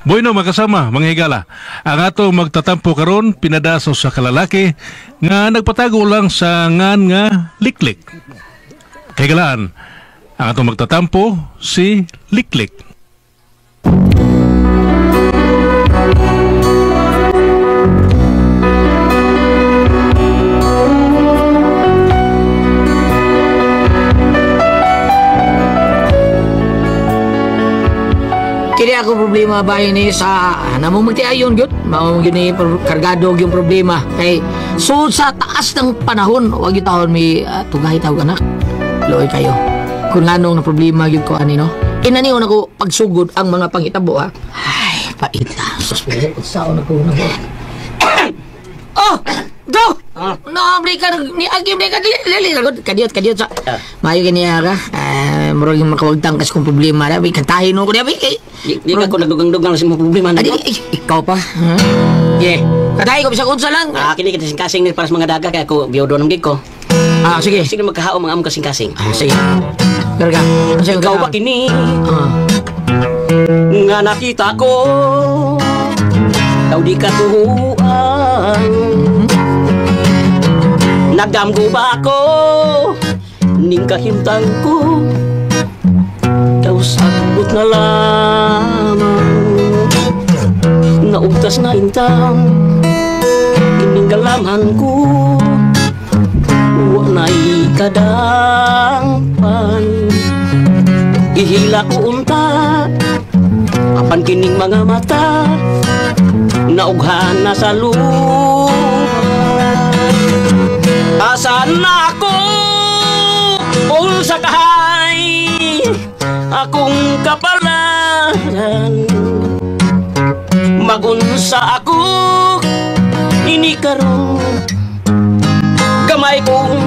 Bueno makasama, mga higala. Ang ato magtatampo karon pinadaso sa kalalaki nga nagpatago lang sa ngan nga Liklik. Higalaan, ang ato magtatampo si Liklik. Kini ako problema ba ini sa namumulti ayon gyud mao gyud ni kargado yung problema kay sud sa taas ng panahon wag gyud taon may tugay tawag anak loy kayo kung nganong na problema gyud ko ani no inanion ako pagsugod ang mga panghitabo ha ay paita sus sao na ko na oh do no brika ni agi brika dili kadiot sa mayo gani ara murag yung makawagtang kas kong problema na bi kantahin ko di Di ka ko nagdugang-dugang sa mga problema na. Ikaw pa? Yeah. Katahin ko, bisa kunsa lang. Kini kita sing-kasing ni para sa mga daga kaya ko biyodo ng gig ko. Sige. Sige magkahao mga amo kasing-kasing. Sige. Karga. Ikaw ba kini? Nga nakita ko daw di katuhuan. Nagdamgo ba ako ning kahimtang ko daw sabot na lamang naugtas na intang iningalaman ko wanay kadangpan ihila ko unta apan kining mga mata naughan na sa lupa asan na ako ulsa kahay akong kapalaran magunsa ako inikaro gamay kong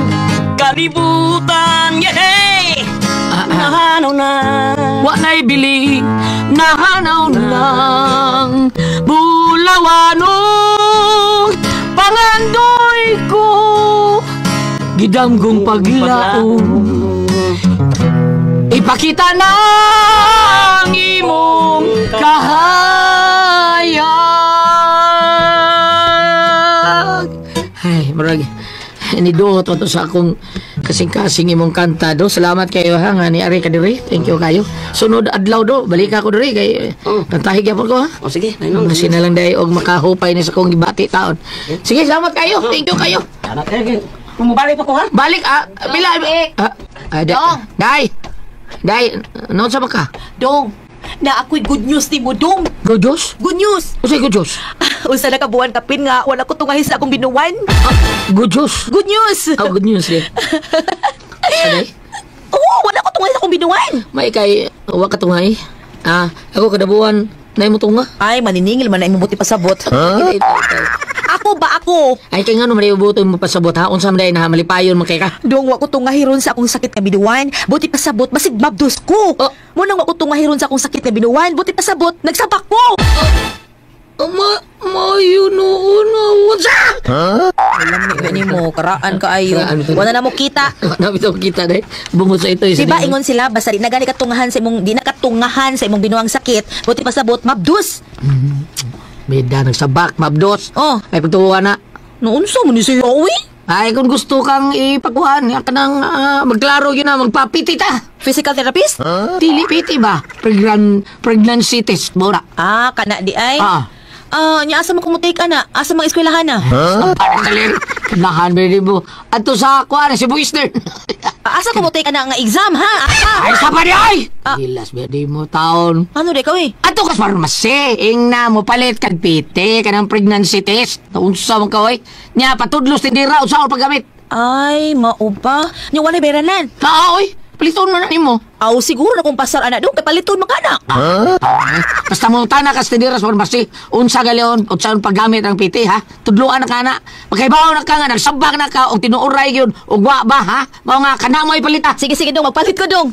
kalibutan yehey nahanaw na wanay bili nahanaw lang bulawanong pangandoy ko gidamgong paglaong ipakita ng imong kahayag. Ay, marag. Iniduot to sa akong kasing-kasing imong kanta do. Salamat kayo ha nga ni Ari ka diri. Thank you kayo. Sunod adlaw do, balik ako diri kay kantahig gyapon ko ha. Sige, kasi na lang dai og makahupay ni sa kong gibati taon. Sige, salamat kayo. Thank you kayo. Salamat kayo. Mumabalik pa ko ha. Balik bila. Dai. Dai, naon sa ka? Dong, na ako'y good news ni mo, Dong. Good news? Good news. Usay good news? Usa na kabuhan kapin nga, wala ko tungahin sa akong binuwan. Good news? Good news. Good news eh. Aday? Oo, wala ko tungahin sa akong binuwan. May kay, wa ka tungay. Ako kadabuhan, na mo tunga. Ay, maniningil man na imubuti pasabot. Ako ba ako? Ay, kaya nga naman iubuto mo pasabot ha? Unsa man dahil na malipayon mo kay ka? Dong, wa ko tungahiron sa akong sakit na binuwan. Buti pasabot, basig mabdos ko. Munang wa ko tungahiron sa akong sakit na binuwan. Buti pasabot, nagsabak ko. Mayo noon. Unsa? Alam ni mo, karaan ka ayo. Wala na mo kita. Wala na mo kita dahil. Bungod sa ito. Diba ingon sila, basta di na gani katungahan sa imong, di na katungahan sa imong binuwang sakit. Buti pasabot, mabdos. Beda, nagsabak, mabdos. Ay, pagtuwa na. Naunsa mo ni siya, uwi? Ay, kung gusto kang ipakuhan, yan ka nang magklaro yun na, magpapiti ta. Physical therapist? Dili piti ba? Pregnancy test, mura. Kana di ay? Nya asa mo kumutik na? Asa mga eskwelahan na? Kalir, kanahan ba mo? Ato sa kuwan, si Buister. Asa kumutik na nga exam, ha? Ay, sa pa di ay! Hilas, di mo taon. Ano di kawi? Ato kas farmasi, na mo palit kag piti, kanang pregnancy test. Naunsa mong kaway. Nya, patudlos tindira, unsa ko paggamit. Ay, maupa. Nya wala beranan. Oy, paliton mo na nimo. Aw, siguro na kung pasar anak doon, kay paliton makanak. Basta mo tanak kas tindira sa farmasi, unsa galeon, unsa paggamit ang piti, ha? Tudloan na ka na. Magkaibaw na ka nga, nagsabak na ka, og tinuoray yun, og wa ba, ha? Mga nga, kana mo ipalita. Sige, dong, magpalit ko, dong.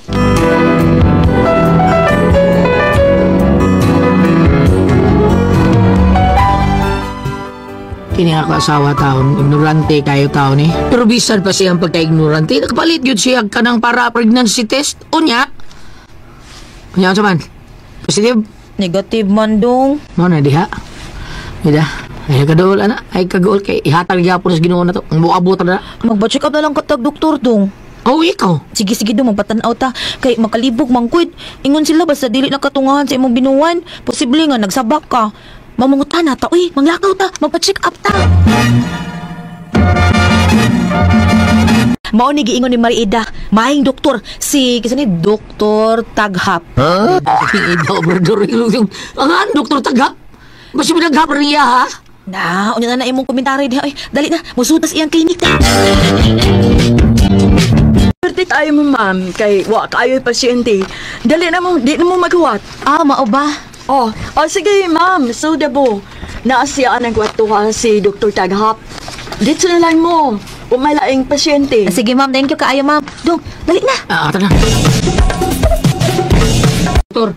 Kini ako asawa taon, ignorante kayo taon eh. Pero bisan pa siyang pagka-ignorante, nakapalit yun siya kanang para pregnancy test. Unya sa man. Positive, Negative man dong. Mo na diha. Ida. Ay kaduol ana, ay kaguol kay ihatag gyapon sa Ginoo na to. Ang buabot na. Magba-check up na lang katag doktor dong. Oh, ikaw. Sige dong magpatanaw ta kay makalibog mangkud. Ingon sila basta dili nakatungahan sa imong binuwan. Posible nga nagsabak ka. Mamungutan na ta, uy, manglakaw ta, magpa-check up ta. Mao ni giingon ni Mariida, maayong doktor si kasi ni Doktor Taghap. Ida brother. Ang doktor Taghap. Basta binaghap rin iya ha. Na, unya na imong komentary diha. Ay, dali na, musutas iyang klinik. Perti tayo mo, ma'am, kay wa kayo pasyente. Dali na mo, di na mo maghuwat. Ah, mao ba? Oh, sige, ma'am, so dabo. Naasiya ang nagwatuha si Dr. Taghap. Dito na lang mo, umalaing pasyente. Sige, ma'am, thank you kaayo, ma'am. Dong, dali na. Tara. Doktor.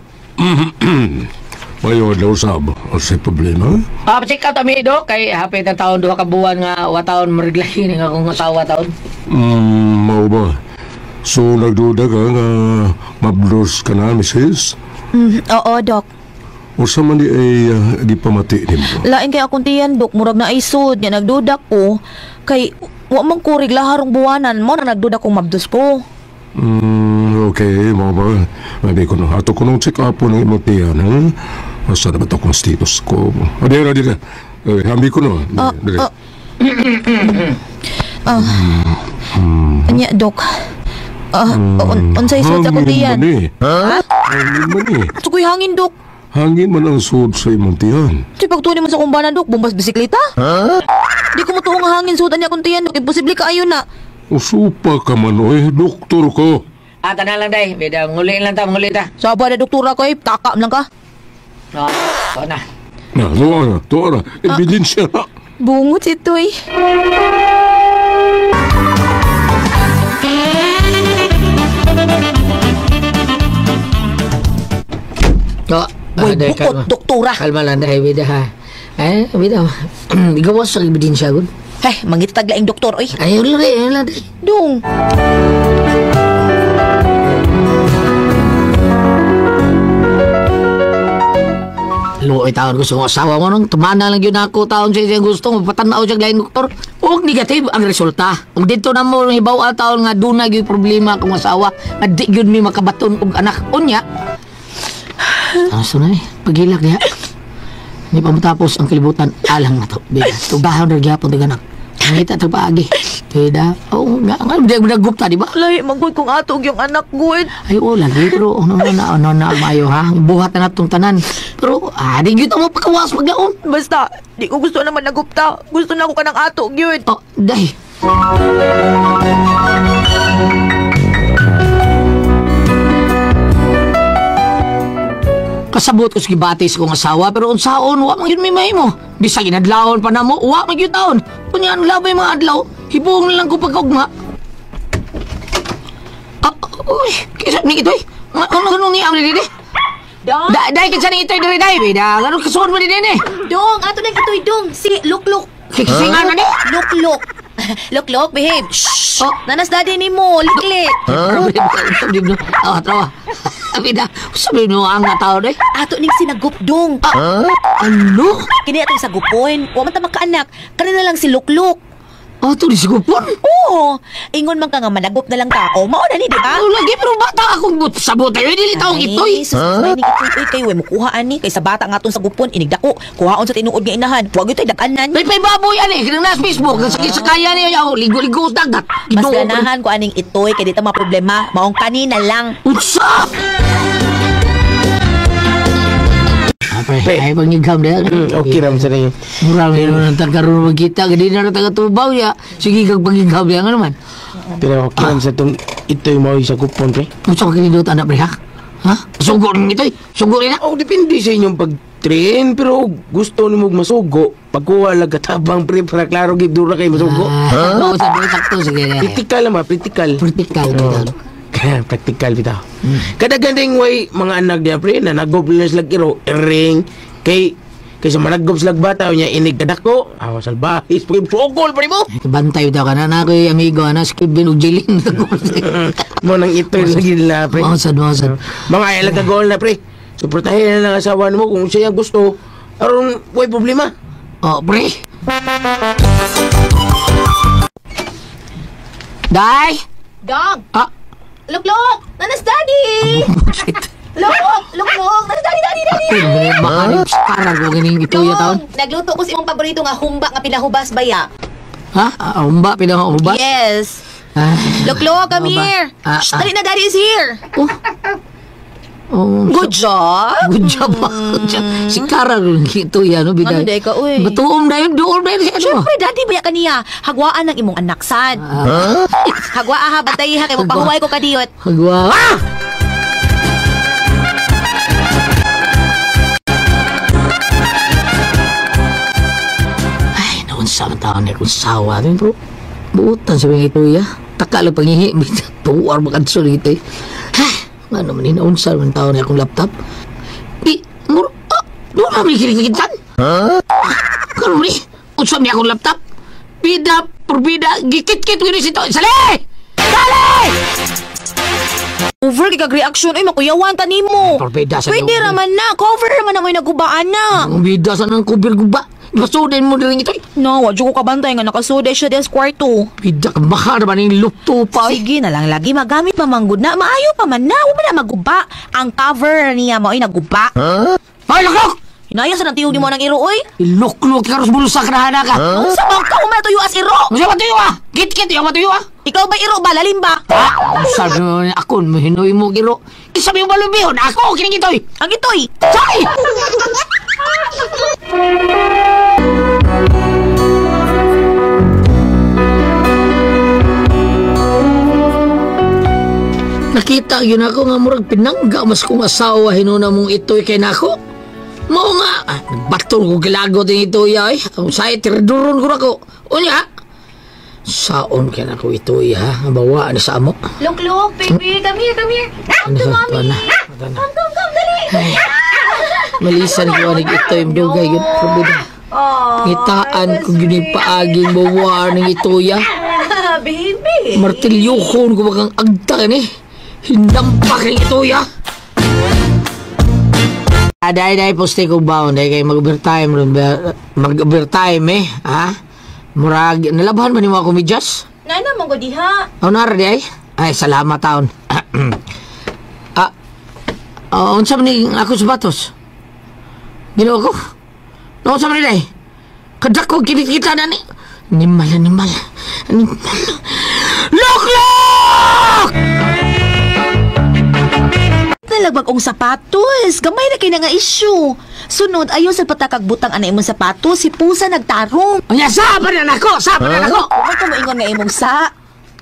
Mayo daw sab, sa problema? Check out kami do kay hapit na taon duha ka buwan nga wa taon mariglahin nga akong asawa taon. Mao ba? So nagduda ka nga mablos ka na, Mrs.? Oo, Dok. O sa man di ay di pamati ni mo? Lain kay akong tiyan, Dok. Murag na isod. Nga nagduda ko. Kay, wa mang kurig laharong buwanan mo na nagduda kong mabdos ko. Okay, mao ba? Mabi ko na. Ato ko nung check up po ng imutian, ha? Asa na ba ito kong status ko? Adira. Hambi ko na. Anya, Dok. Unsay isod sa akong tiyan. Hangin man eh. Sukoy hangin, Dok. Hangin man ang sud sa imuntian. Si pagtuon mo sa kumbana, Dok. Bumbas bisikleta. Di ko matuong nga hangin sudan niya akong tiyan, Dok. Imposible ka ayon na. Usupa ka man, oy. Doktor ko. Ata na lang day, beda nguli lang ta, nguli ta. Saba na doktora ko eh. Takam lang ka. No, na. Tuwa na. Ebidensya na. Bungot ito eh. Boy, bukot, doktora. Kalma lang day, beda ha. Beda. Gawas sa ebidensya gud. Mangitag laing doktor, oy. Ay, ulit lang day. Dong. Luoy taon ko sa asawa mo nung tumana lang yun ako taon siya gusto magpatanaw siya lain doktor. Huwag negative ang resulta. Kung dito na mo hibaw taon nga doon na yung problema kung asawa nga di yun may makabaton og anak. Unya. Ano na pagilak niya. Hindi pa matapos ang kalibutan alang na to. Tugahan na gyapon ng anak. Ngita ito paagi. Beda. Oo nga. Nga nagupta di ba? Lahi, maggoy kong atog yung anak ko eh. Ay, lagi. Pero ano na mayo ha? Buhat na natong tanan. Pero, di gito mo pagkawas paglaon. Basta, di ko gusto naman nagupta. Gusto na ako ka ng atog yun. Oh, day. Kasabot ko sa gibatis kong asawa, pero unsaon, wa man yun may mahimo. Bisag inadlawon pa na mo, wa man yun taon. Kunya, ano labay mga adlaw, hibuong na lang ko pagkaugma. Uy, kisa ni ito'y. Ano ni Amri didi? Dong! Dahil kinsa ni ito'y diri dahi, bida. Ganun kasuon mo din eh. Dong! Ato na ito'y dong! Si Lukluk! Kikisingan na ni? Lukluk! Lukluk, behave! Shhh! Nanas daddy ni mo, liklik! Trawa. Bida, sabi mo ang natao dahi. Ato ning sinagup dong! Ano? Kini atong sagupon. Wa man ta makaanak. Kanina lang si Lukluk. Ito di sigupon. Oo! Ingon man ka nga managop na lang tao. Mauna ni, di ba? Lagi, pero bata akong sabot tayo. Dili taong ito'y. Susubay ni ito'y kayo. Way mo kuhaan ni. Kay sa bata nga itong sagupon. Inigdako. Kuhaon sa tinuod nga inahan. Huwag ito'y daganan. May baboy ani. Kinang nasa Facebook. Sakit sa kaya niya. Ligo-ligo sa dagat. Mas ganahan ko aning ito'y. Kaya dito mga problema. Maong kanina lang. Utsa! Ay, pangigam na. Okay ram sa rin. Murang yun ang tagaroon magkita. Gadi na rin taga-tubaw niya. Sige kang pangigam niya nga naman. Pero okay ram sa itong ito'y mo sa kupon, pre. Gusto ka kinidot anak, pre, ha? Ha? Sugo rin ito'y. Sugo rin na. Oh, depende sa inyong pag-train. Pero gusto ni mo masugo. Pagkuha lang katabang, pre, para klaro gibdura kayo masugo. Oo, sabi ko sakto. Sige. Practical naman, practical. Practical. Practical bitaw. Kadagan ding way mga anak niya pre na naggob slag iro ring kay sa managgob slag bata niya inig kadako awa salbahis pre sugol pre mo. Bantay daw ka na na ko'y amigo na skip bin og jiling. Mo nang ito lagi nila pre. Masad. Mga ilang ka goal na pre. Suportahin na lang asawa mo kung siya gusto. Aron, way problema. Oh, pre. Day! Dog! Ah, Look! Nanas daddy! shit. Look! Nanas daddy! Makanip sa karag ko ganing ito yung taon. Nagluto ko si imong paborito nga humba nga pinahubas baya. Ha? Umba, pinaka-umba? Yes! Ah, Look, come here! Shh, dali na daddy is here! oh, Good job! good job. Good job. Si karag ito yan, no, biday. Ano, day ka, uy? Batuom na yun, doon na yun. Ano? Siyempre, daddy, baya kaniya. Hagwaan ng imong anak, sad. Hagwaa ha, batay ha, kay magpahuway ko kadiyot. Hagwa. Ah! Ay, naunsa man taon na kung sawa. Ano bro? Buutan sa mga ito, ya. Taka lang pangihi. Tuwar makanso na ito, eh. Ay, ano man, naunsa man taon na akong laptop. Di, muro, doon namin kinikikitan. Kano mo ni? Unsam niya akong laptop. Bida, purbida, gikit-kit ko ito. Sali! Sali! Over kay kag reaction ay makuyawan ta nimo. Torbida sa Pwede loob. raman na, cover raman na may nagubaan na. Ang bida sa nang kubir guba. Basudin mo rin ito, eh. No, wadyo ko kabantay nga nakasude siya des kwarto. Bida ka baka naman yung lupto pa, eh. Sige na lang lagi magamit pa manggod na. Maayo pa man na, wala na maguba. Ang cover niya mo ay naguba. Ay, lakok! Inaya sa natiyog ni mo ng iro, oy. Iluklok ka ros bulusak na hana ka. Sa bang ka umatuyo as iro? Masa matuyo ah! Kit-kit yung matuyo ah! Ikaw ba iro ba? Lalim ba? Ang sabi mo na ako, mahinoy mo giro. Isabi mo balubihon, ako, kinigitoy! Ang itoy. Say! Nakita yun ako nga murag pinangga mas kung asawa hinuna mong ito'y kay nako. Mao nga, nagbatol ko gilagot din ito'y ay. Ang say, tiraduron ko nako. O niya, saon ka na ko ito'y ha. Bawa na sa amo. Look, baby. Come here. Ano sa ito na? Come, dali. Malisan ko anig ito'y mdugay yun. Probida. Ngitaan ko yun yung paaging bawa ng ito'y ha. Baby. Martilyokon ko bagang agta ni. Hinampak ng ito'y ha. Day, poste ko ba? Day kayo mag-overtime eh, ha? Murag, nalabahan ba ni mga komedyas? Nana, monggo diha. Nara di ay? Ay, salamat taon. Unsa man ni ako sapatos? Ginoo ko? Unsa man ni day? Kadak ko kinikita na ni. Nimala. Look! Nalagbag ong sapatos. Gamay na kayo na nga issue. Sunod, ayaw sa patakagbutang anay imong sapatos, si Pusa nagtarong. Anya, sapa na nako! Huwag ka moingon nga imong sa.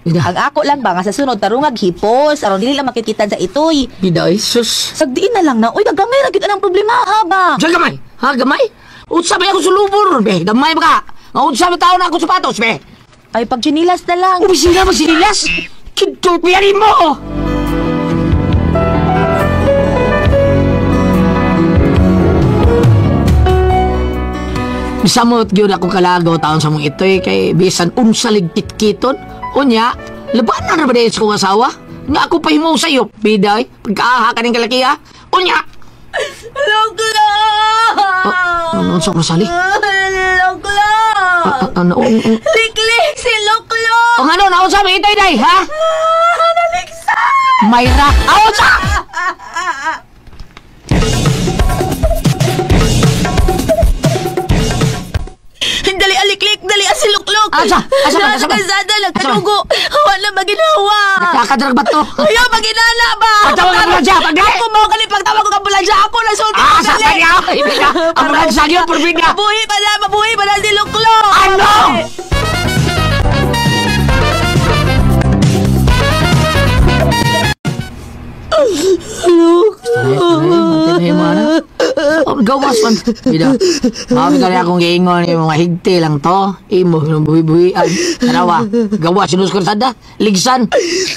Ang ako lang ba nga sa sunod tarungag hipos, aron dili lang makikitan sa itoy. Bida ay, sus. Sagdiin na lang na, uy, gagamay ra gyud anang problema ha ba? Diyan gamay? Ha, gamay? Unsa ba ako sulubor, be? Gamay ba ka? Unsa ba tao na ako sapatos, be? Ay, pag chinilas na lang. Umisila mo sinilas? Kidto, piyarin mo! Bisamot gyud ako kalagaw taon sa mong ito'y kay bisan unsalig kitkiton. Unya, labanan na ba dahil sa kong asawa? Nga ako pa himaw sa'yo, biday, pagkaaha ka ng kalakiya. Unya! Loklo! Ano sa masali? Loklo! Ano? Liklik si Loklo! O ano, naon sa mga ito'y day, ha? Naliksa! Mayra, aon sa! Dali aliklik, dali asiluklok. Asa ba? Kasada lang kanugo. Wala maginawa. Nakadrag ba to? Ayaw maginana ba? Pagtawag ka ambulansya, pagdali! Ako mo kani pagtawag ko ambulansya. Ako na sulti. Sa kanya! Ibig na! Ambulansya niyo, purbida! Mabuhi pa na si Luklok. Ano? Gawas man. Bida. Mabi ka rin akong giingon yung mga higti lang to. Imo, yung buhi-buhian. Kanawa, gawas sinus ko sada. Ligsan.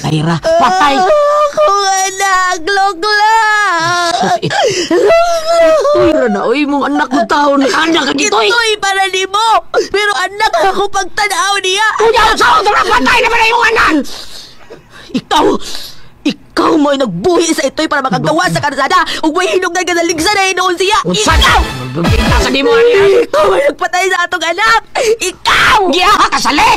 Mayra, patay. Akong anak, Luklok. Mayra na, uy, mong anak mo tao. Anak ka dito eh. Ito'y para ni mo. Pero anak ako pagtanaw niya. Kuya, saan ito na patay na ba na yung anak? Ikaw, Ikaw mo ay nagbuhi sa ito'y para makagawa sa karsada ug may hinugdan ka sa ligsan na hinoon siya. Unsa? Ikaw! Magpapita sa di mo niya. Ikaw ay nagpatay sa atong anak! Ikaw! Giyaha ka sali!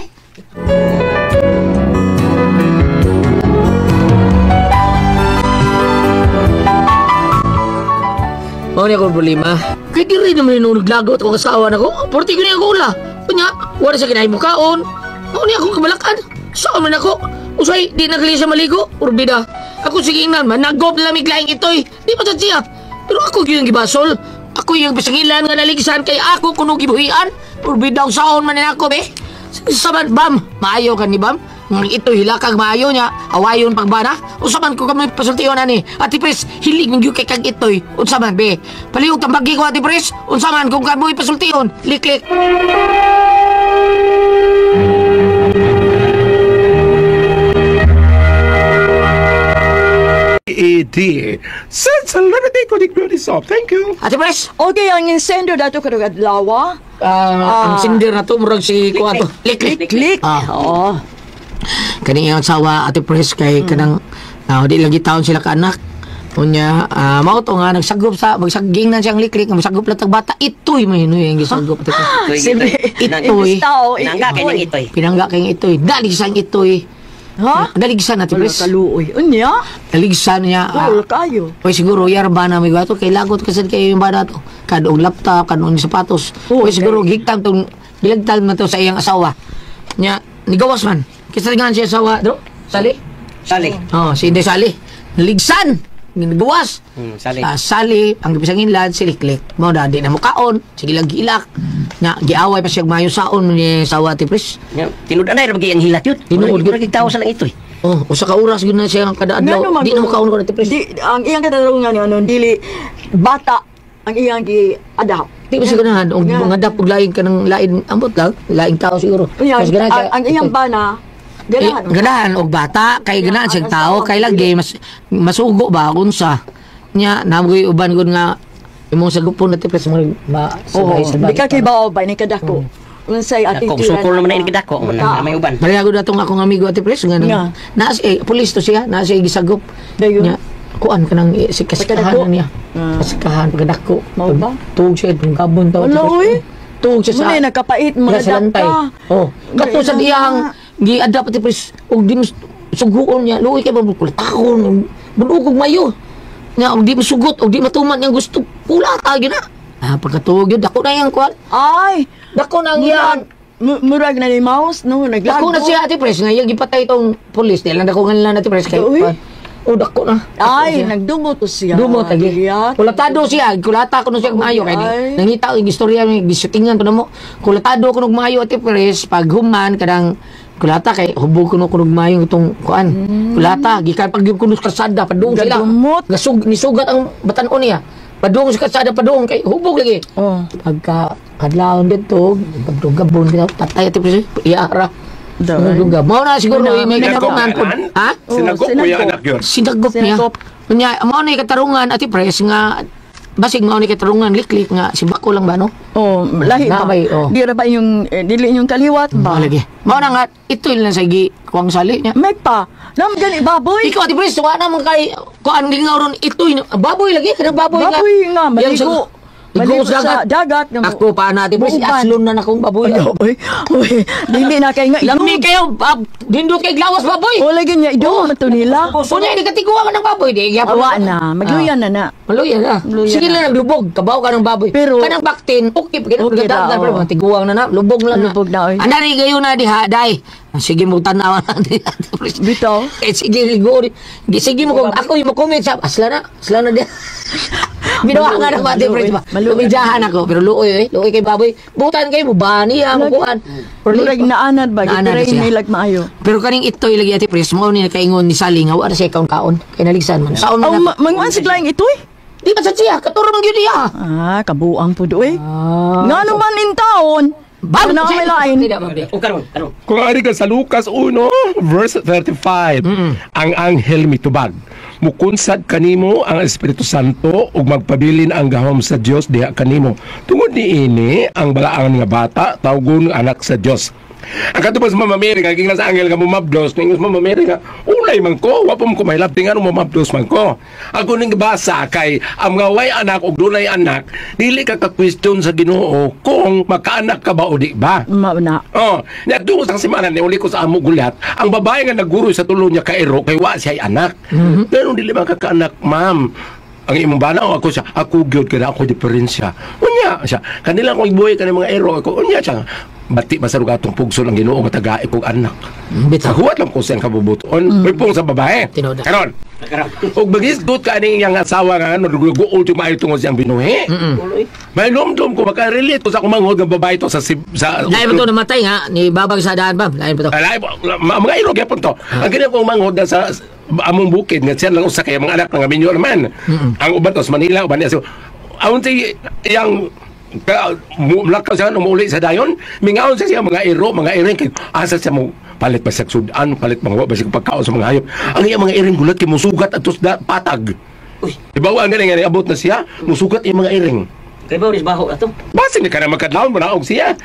Mao ni akong problema. Kaya di rin naman nung naglagot akong asawa na ko. Porti ko niya ako ula. Kunya, wala sa kinahin mo kaon. Mao ni akong kabalakan. Saan man ako? Usay, di nagli sa maligo. Urbida. Ako sige nan, managop na lamig laing itoy. Di pa siya. Pero ako yung gibasol. Ako yung pasangilan nga naligsan kay ako kuno gibuhian. Urbida ang saon man na ako, be. Saban, Bam. Maayo ka ni Bam. Nang ito hilakag maayo niya, awayon pagbana. Usaman ko kami pasultiyon ani. Ati Pres, hilig ng kay kag itoy. Unsaman be? Palihog tambagi ko Ati Pres. Unsaman kung kamoy pasultiyon. Liklik. ED. Since celebrity ko di up. Thank you. Ati Pres, Okay, ang insendo dato ka rin adlawa. ang sindir na to murag si kuwato. Liklik. Click. Oo. Kani iyang asawa Ati Pres kay kanang di lagi taon sila ka anak. Unya, mao to nga nagsagop sa magsaging na siyang liklik, magsagop lang tag bata. Itoy mahinoy ang gisagop Ati Pres. Siyempre, Itoy. Pinangga kay ning itoy. Pinangga kay itoy. Daligsan itoy. Ha? Daligsan Ati Wala Pres. kaluoy. Unya? Daligsan niya. Wala kayo. Oy siguro yarba na may gato kay lagot kasi kay yung bana to. Kadong laptop, kadong sapatos. Oy siguro gigtang tong gilagtag na to sa iyang asawa. Nya nigawas man. Kisa nga siya asawa, bro. Sali. Sali. Oh, si Inday Sali. Naligsan. Ginagawas. Sali. Sali, ang gibisang inlad, si Liklik. Mao na, di na mukaon. Sige lang gilak. Nya, giaway pa siya mayo saon ni asawa Ati Pres. Tinud anay ra ang hilat yun. Tinuod Mura gitaw sa lang itoy. Oh, usa ka oras gyud na siya kada adlaw. Di na mukaon ko Ati Pres. Di, ang iyang katarungan ano, dili bata ang iyang gi-adapt. Di ba siya ganahan? O mga dap og lain ka ng lain ambot lang, laing tao siguro. Unya, Mas ganahan kay- ang iyang bana, ganahan. Ganahan og bata kay ganahan siyang tao kay lagi masugo ba unsa. Nya namoy uban gud nga imong sagupon Ati Pres mo Oo, sabay. di ka kay bao ba ni kadako. Unsay Kung attitude. sukol naman na inigdako, may uban. Pareha gud atong akong amigo Ati Pres nga Nga. naas pulis to siya, naa siya gisagop. Dayon. Nya kuan kanang si kasikahan Pagkadako. niya. Kasikahan pagkadako. Mao ba? Tuog siya itong gabon tao. Wala, uy. Tuog siya sa Muna nakapait Diya mga sa lantay. ka. Oh, kato sa Gaya diyang gi-adapt Ati Pres og di mas suguon niya. Luoy kay babul takon. Bulugog mayo. Nya og di masugot og di matuman yang gusto pula ta gyud na. Pagkatuog yun, dako na yang kuan. Ay, Dako na ang yan. murag na ni mouse no naglago. Dako na siya Ati Pres nga yung gipatay tong pulis. Di lang dako nga nila Ati Pres kay. Uy. Oh, dako na. Ay, Dako siya. nagdungo to siya. Dumo tagi. Giyat. Kulatado siya, kulata ko no siya maayo kay Ay. nangita og istorya mi gisutingan ko namo. Kulatado ko og maayo Ati Pres pag human kadang kulata kay hubog ko no kunog maayo itong kuan. Kulata gikan pag yung kuno sa kalsada padung sila. Gadumot. Nisugat ang batan-on niya. Padung sa kalsada padung kay hubog lagi. Oh, Pagka kadlawon dito, pagdugabon kita patay Ati Pres. Iara. daway. Dugab. Mao na siguro may Sinagop katarungan po. yan? Ha? Sinagop ko sinagop. yung anak yun. Sinagop niya. Sinagop. Kunya, mao na katarungan Ati Pres nga basig mao ni katarungan liklik nga si Bako lang ba no? Oh, lahi ba? Nabay, oh. Di ra ba yung dili yung kaliwat ba? Mao lagi. Mao na nga ito lang sa gi kuwang sali niya. May pa. Nam gani baboy. Ikaw Ati Pres, wa na man kay kuan gingaw ron ito baboy lagi kada baboy nga. Baboy nga, Yang maligo. sa- Maligo Ligo sa dagat. Ako pa na Ati Pres, Buuban. aslon na akong baboy. Oy, oy, dili na kay nga Lami kayo, dindo kay glawas baboy. O lagi niya idong man to nila. So niya ni katiguan ng baboy di gyapon. Awa na, magluyan na na. Maluya na. Maluya Sige na. lang naglubog. Kabaw ka ng baboy. Pero- kanang baktin, okay. Okay ra, Pagkatapos oo. mga tiguang na na. Lubog lang Lubog na, oy. Andari kayo na diha, day. Sige mo tanawan na diha. Bitaw. Sige, ligo. Sige mo kung ako yung comment sa asla na diha. Binawa nga ng mga difference ba? Maluoy. Lumijahan ako. Pero luoy kay baboy. Butan kayo mo, bani ha, mukuhan. Murag naanad ba? Naanad Gitirain siya. may lagmaayo. Pero kaning ito'y lagi Ati Pres, mo ni kaingon ni Saling, wala siya kaon-kaon. Kaya naligsan man. Saon Aw, man na. manguan si Klaing itoy? Di ba sa siya? Katuro man yun niya. Kabuang po doy. Ah. Nga naman in taon. Bago na may lain. Tidak, Ma'am. O karon. Kung ari ka sa Lucas 1, verse 35, ang anghel mitubag. Mukunsad kanimo ang Espiritu Santo ug magpabilin ang gahom sa Dios diha kanimo. Tungod niini ang balaang nga bata tawgon anak sa Dios. Ang katubas Mama Mary, kaging nasa angel ka mumabdos, ningos Mama Mary nga, ulay man ko, wapom ko mahilap, tingan mumabdos man ko. Ako ning basa kay, ang mga way anak o dunay anak, dili ka ka-question sa Ginoo kung makaanak ka ba o di ba? Mauna. Oh, natungo sa simana ni uli ko sa amo gulat, ang babae nga naguro sa tulo niya kairo kay wa siya anak. Pero dili man kakaanak, ma'am. Ang imong bana o ako siya, ako gyud kada ako diferensya. Unya siya, kanila ko ibuhay kanang mga ero ako. Unya siya, bati masarug atong pugso lang Ginoo nga taga ikog anak. Bitaw. Huwat lang ko siyang kabubuton. May pong sa babae. Tinoda. Karon. Og magisgot ka aning yang asawa nga ano guol ti maayo tungod siyang binuhi. May lomdom ko maka-relate ko sa kumangod nga babae to sa Lain ba to namatay ha? Ni Babang sa daan ba? Lain ba to? Alay, mga iro gyapon to. Ang kanya kong manghod na sa among bukid nga siya lang usa kay mga anak nga minyo naman. Ang uban to sa Manila uban niya so aun ti yang mulakaw siya nung muli sa dayon, mingaon siya mga iro, mga iring kay asa siya mo palit ba sa sudan, palit mga basig pagkaon sa mga hayop. Ang iya mga iring gulat kay musugat atos patag. Uy, Ibaw ang galing nga abot na siya, musugat yung mga iring. kay ba baho ato? Basta ni ka na magkadlaon, munaog siya.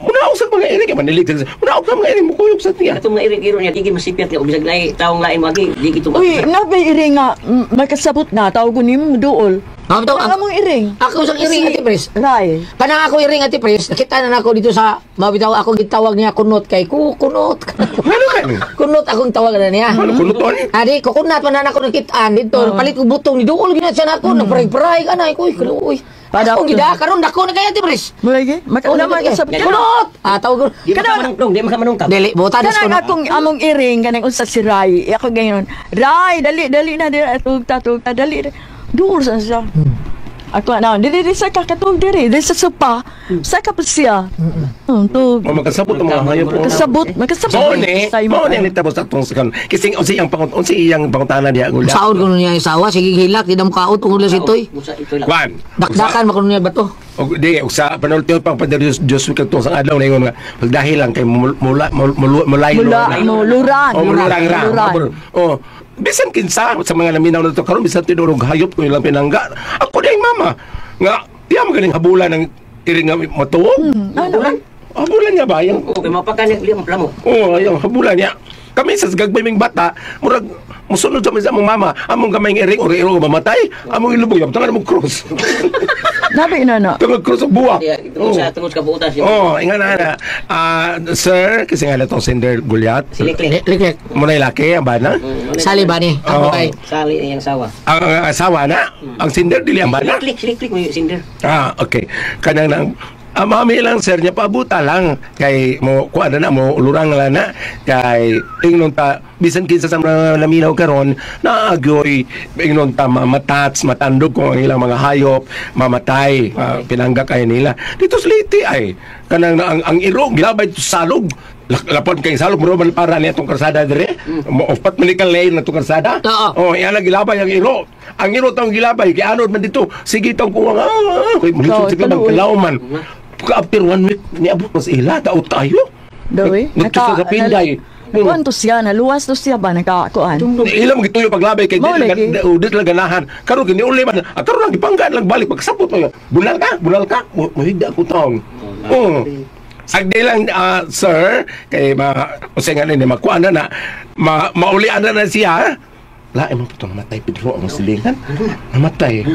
Munaog sa mga iring, manilig sa munaog sa mga iring, mukuyog sa tiya. Atong nga iring-iro niya, di masipyat nga, bisag na taong lain magi, di kito Uy, nabay iring nga, magkasabot na, tawag ko ni mo duol. Ang to, Ano mong iring? ako sang iring Ate Pres. Ray. Kanang ako iring Ate Pres, nakita na ako dito sa mabitaw ako gitawag niya kunot kay kunot. Ano man? Kunot akong tawag na niya. Ano kunuton? Adi, kukunat man na ako nakitaan dito. Palit ko butong ni duol gina siya nako, nagpray-pray ka na kuy, kuy. Pada Ako gida karon dako na kay Ate Pres. Mulagi? Makalaman ka sa Kunot. Tawag ko. Di makamanungkang. Dili, buta des Kanang kunot. akong among iring, kanang usa si Ray. Ako ganyan, Ray, dali na, tugta, dali. Duol sa siya. Ako na, dili sa kakatug diri, dili sa sopa. Sa kapal siya. Tug. Magkasabot ang mga hayop. Magkasabot. Maune ni tapos atong sakon. Kising unsi iyang pangutana niya gula. Saod ko niya isawa, sige hilak, di na mukaot kung ulas itoy. Ito lang. Kwan. Dakdakan makuno niya bato. Og di usa panultiyo pang Diyos katong sang adlaw na ingon nga pagdahil lang kay mulay Lurang. Oh, mulurang ra. Oh, bisan kinsa sa mga laminaw na to karon bisan tinurog hayop ko ilang pinangga. Ako di mama nga tiya magaling habulan ng iring nga matuog. Habulan niya ba yung Okay, mapakanik liya plamo. oh, yung habulan niya. Kami sa gagbay ming bata, murag musunod sa among mama, among gamay ng iring ori-iro mamatay, among ilubog yung tangan among cross. Nabi na. Tangan cross ang buwak. Tungkol sa kabuutan siya. Oh, inga na. Sir, kasi nga itong Cinder Gulyat. Siliklik. Liklik. Muna laki, ang bana. Sali ba ni? Ako Oo. kay. Sali ang sawa. Ang asawa na. Ang Cinder, dili ang bana. Siliklik mo yung sinder. Okay. Kanang nang mami lang sir niya pabuta lang kay mo kuan na mo ulurang lang na kay ingnon ta bisan kinsa sa mga laminaw karon naagyoy ingnon ta matats matandog ko ang ilang mga hayop mamatay pinangga kay nila dito sa Liti ay kanang ang iro gilabay sa salog lapon kay salog mo man para niya tong karsada dire mo opat manikal lane na tong karsada Oo. iyan gilabay ang iro tong gilabay kay anod man dito sige tong kuwang kay mulito sige bang kalauman after 1 week niabot mas ila tao tayo Dawi. nagtusa sa pinday Kuan to siya, naluwas to siya ba nakakuan? ilang gituyo paglabay kay Mao lagi. udit lang ganahan karon gini uli man karon lang gipanggan lang balik pagsapot mo bunal ka mohigda ko taon sagdi lang sir kay usingan ni makuan na maulian na siya lain mo putong namatay Pedro ang silingan namatay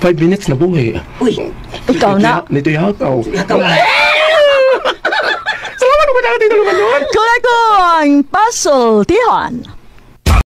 5 minutes na buhay. Uy, Ikaw na. Nito yakaw. yakaw na. Salamat naman natin naman doon. Kulay ko ang puzzle, Tihan.